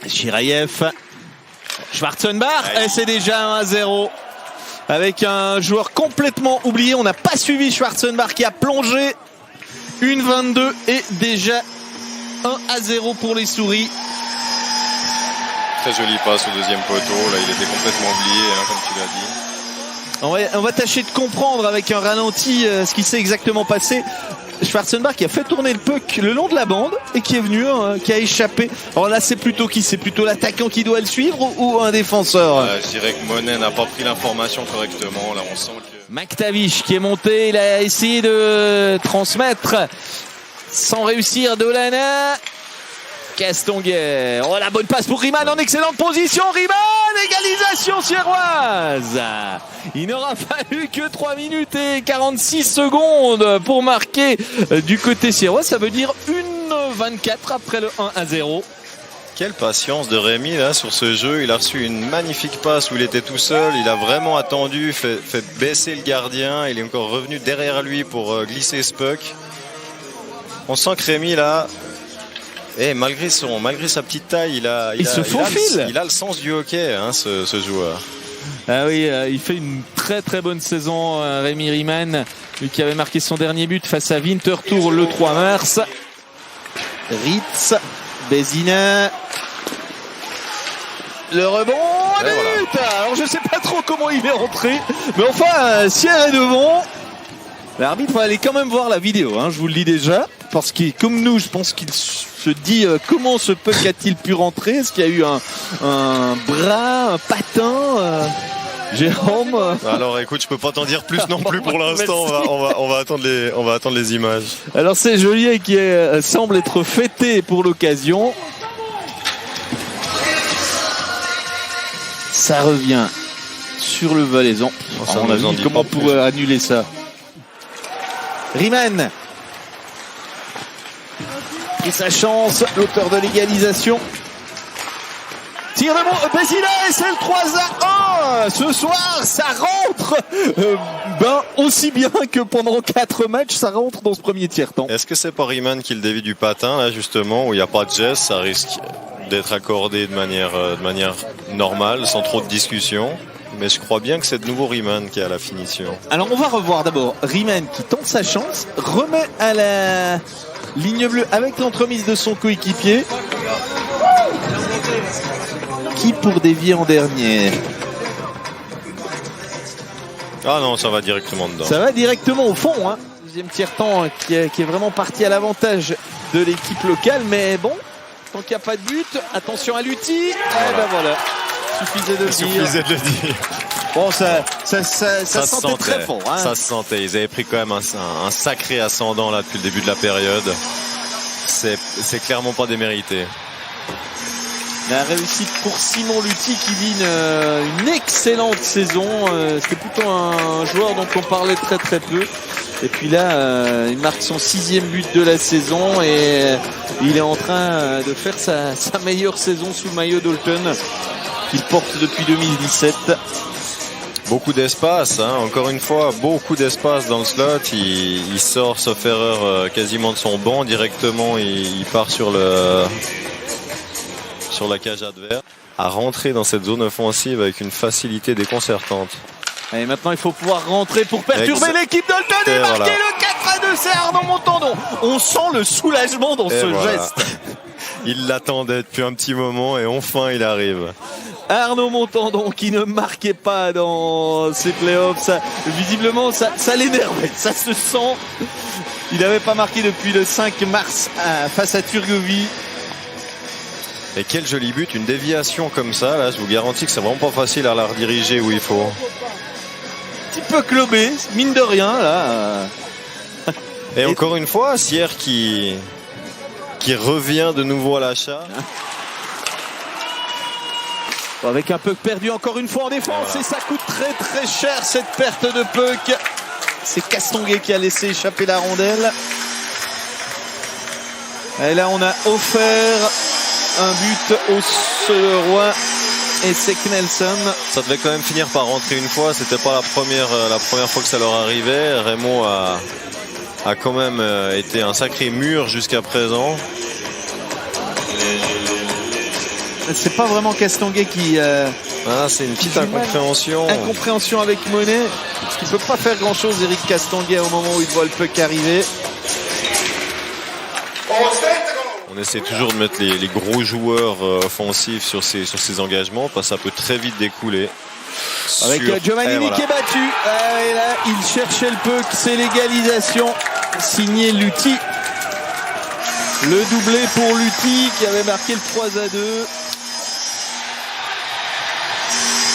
Chirayev, Schwarzenbach, et c'est déjà 1-0. Avec un joueur complètement oublié, on n'a pas suivi Schwarzenbach qui a plongé 1-22 et déjà 1-0 pour les Souris. Très jolie passe au deuxième poteau, là il était complètement oublié, hein, comme tu l'as dit. On va tâcher de comprendre avec un ralenti ce qui s'est exactement passé. Schwarzenbach qui a fait tourner le puck le long de la bande et qui est venu, qui a échappé. Alors là c'est plutôt qui? C'est plutôt l'attaquant qui doit le suivre ou un défenseur? Je dirais que Monet n'a pas pris l'information correctement. Là on sent que... McTavish qui est monté, il a essayé de transmettre sans réussir. Dolana, Castonguay. Oh la bonne passe pour Riemann en excellente position. Riemann, égalisation sierroise. Il n'aura fallu que 3 minutes et 46 secondes pour marquer du côté sierrois. Ça veut dire 1-24 après le 1-0. Quelle patience de Rémi là sur ce jeu. Il a reçu une magnifique passe où il était tout seul. Il a vraiment attendu, fait baisser le gardien. Il est encore revenu derrière lui pour glisser ce puck. On sent que Rémi là, malgré sa petite taille, il a le sens du hockey, hein, ce joueur. Ah oui, il fait une très très bonne saison, Rémi Riemann, lui qui avait marqué son dernier but face à Winterthur le 3 mars. Ritz, Bézina, le rebond, but. Voilà. Alors je sais pas trop comment il est rentré, mais enfin, Sierre est devant. L'arbitre va aller quand même voir la vidéo, hein, je vous le dis déjà, parce qu'il, comme nous, je pense qu'il se dit comment ce puck a-t-il pu rentrer. Est-ce qu'il y a eu un bras, un patin, Jérôme? Alors écoute, je peux pas t'en dire plus non plus pour l'instant. On va attendre les images. Alors c'est Joliet qui semble être fêté pour l'occasion. Ça revient sur le Valaisan. On a dit comment on pourrait annuler ça. Riemann pris sa chance, l'auteur de l'égalisation. Tire de bon, Bézina, et c'est le 3-1. Ce soir, ça rentre aussi bien que pendant 4 matchs, ça rentre dans ce premier tiers-temps. Est-ce que c'est pas Riemann qui le dévie du patin, là, justement, où il n'y a pas de geste, ça risque d'être accordé de manière normale, sans trop de discussion. Mais je crois bien que c'est de nouveau Riemann qui est à la finition. Alors on va revoir d'abord Riemann qui tente sa chance, remet à la ligne bleue avec l'entremise de son coéquipier. Qui pour dévier en dernier? Ah non, ça va directement dedans. Ça va directement au fond, hein. Deuxième tiers-temps qui est vraiment parti à l'avantage de l'équipe locale. Mais bon, tant qu'il n'y a pas de but, attention à l'outil. Voilà. Et ben voilà. Suffisait de le dire. Bon, ça sentait très fort. Hein. Ça se sentait. Ils avaient pris quand même un sacré ascendant là depuis le début de la période. C'est clairement pas démérité. La réussite pour Simon Lutti qui vit une excellente saison. C'était plutôt un joueur dont on parlait très très peu. Et puis là, il marque son 6e but de la saison et il est en train de faire sa meilleure saison sous le maillot d'Holton qu'il porte depuis 2017. Beaucoup d'espace, hein. Encore une fois, beaucoup d'espace dans le slot. Il sort, sauf erreur, quasiment de son banc directement. Il part sur la cage adverse, à rentrer dans cette zone offensive avec une facilité déconcertante. Et maintenant, il faut pouvoir rentrer pour perturber l'équipe d'Holton et marquer le 4-2. C'est Arnaud Montandon. On sent le soulagement dans ce geste. Il l'attendait depuis un petit moment et enfin il arrive. Arnaud Montandon qui ne marquait pas dans ces playoffs. Visiblement, ça l'énervait. Ça se sent. Il n'avait pas marqué depuis le 5 mars face à Turgovie. Et quel joli but, une déviation comme ça. Là, je vous garantis que c'est vraiment pas facile à la rediriger où il faut. Un petit peu clubé, mine de rien. Là. Et encore une fois, Sierre qui revient de nouveau à l'achat. Avec un puck perdu encore une fois en défense. Voilà. Et ça coûte très très cher cette perte de puck. C'est Castonguay qui a laissé échapper la rondelle. Et là on a offert un but au Seleroy et c'est Knelson. Ça devait quand même finir par rentrer une fois. C'était pas la première fois que ça leur arrivait. Raymond a quand même été un sacré mur jusqu'à présent. c'est pas vraiment Castonguay qui c'est une petite incompréhension. Incompréhension avec Monet, parce qu'il peut pas faire grand chose, Eric Castonguay, au moment où il voit le puck arriver. On essaie toujours de mettre les gros joueurs offensifs sur ces engagements parce que ça peut très vite découler. Avec Giovannini qui est battu. Et là, il cherchait le puck, c'est l'égalisation. Signé Lutti. Le doublé pour Lutti qui avait marqué le 3-2.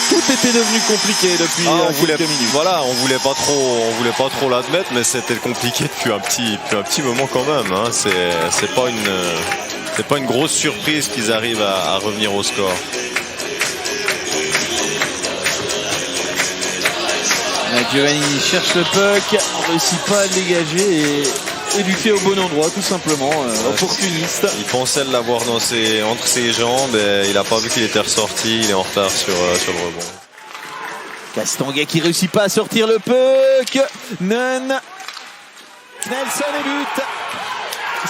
Tout était devenu compliqué depuis quelques minutes. Voilà, on voulait pas trop l'admettre, mais c'était compliqué depuis un petit moment quand même. Hein. C'est pas une grosse surprise qu'ils arrivent à revenir au score. Giovannini cherche le puck, ne réussit pas à le dégager et lui fait au bon endroit, tout simplement, opportuniste. Il pensait l'avoir entre ses jambes et il n'a pas vu qu'il était ressorti, il est en retard sur le rebond. Castonguay qui réussit pas à sortir le puck. Nunn. Knelson et but.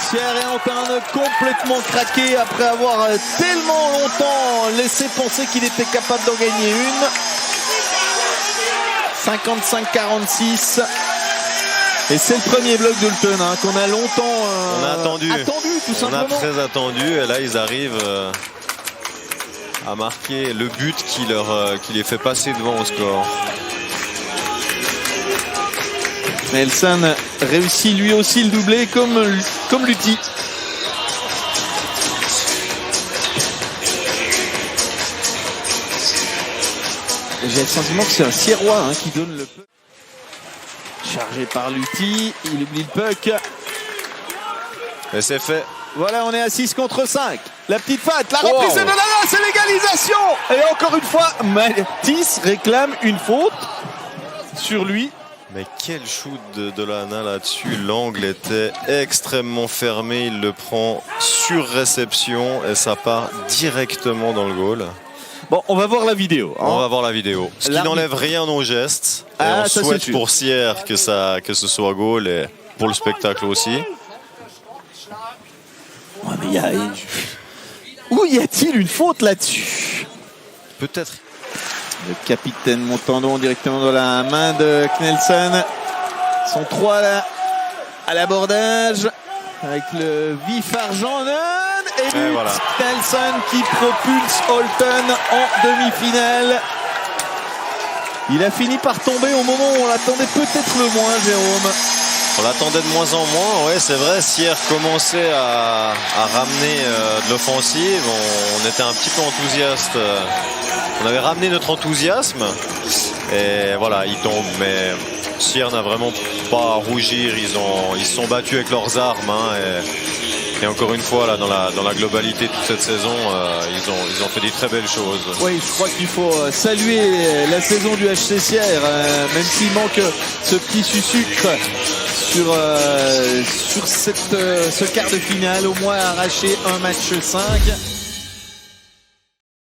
Sierre est en train de complètement craquer après avoir tellement longtemps laissé penser qu'il était capable d'en gagner une. 55-46. Et c'est le premier bloc d'Ulton qu'on a longtemps attendu tout simplement. On a très attendu et là ils arrivent à marquer le but qui les fait passer devant au score. Nelson réussit lui aussi le doublé comme Lutti. J'ai le sentiment que c'est un Sierrois qui donne le puck. Chargé par Lutti, il oublie le puck. Et c'est fait. Voilà, on est à 6 contre 5. La petite fatte, la reprise de Delana, c'est l'égalisation. Et encore une fois, Matisse réclame une faute sur lui. Mais quel shoot de Delana là-dessus. L'angle était extrêmement fermé. Il le prend sur réception et ça part directement dans le goal. Bon, on va voir la vidéo. On va voir la vidéo. Ce qui n'enlève rien au geste. Et on souhaite pour Sierre que ce soit goal et pour le spectacle aussi. Ouais, mais où y a-t-il une faute là-dessus? Peut-être. Le capitaine Montandon directement dans la main de Knelson. Ils sont 3 là à l'abordage avec le vif argent. Et but. Voilà. Knelson qui propulse Holton en demi-finale. Il a fini par tomber au moment où on l'attendait peut-être le moins, Jérôme. On l'attendait de moins en moins, ouais, c'est vrai. Sierre commençait à ramener de l'offensive. On était un petit peu enthousiaste. On avait ramené notre enthousiasme. Et voilà, il tombe. Mais Sierre n'a vraiment pas à rougir. Ils se sont battus avec leurs armes. Et encore une fois, là, dans la globalité de toute cette saison, ils ont fait des très belles choses. Oui, je crois qu'il faut saluer la saison du HC Sierre, même s'il manque ce petit sucre sur ce quart de finale, au moins arraché un match 5.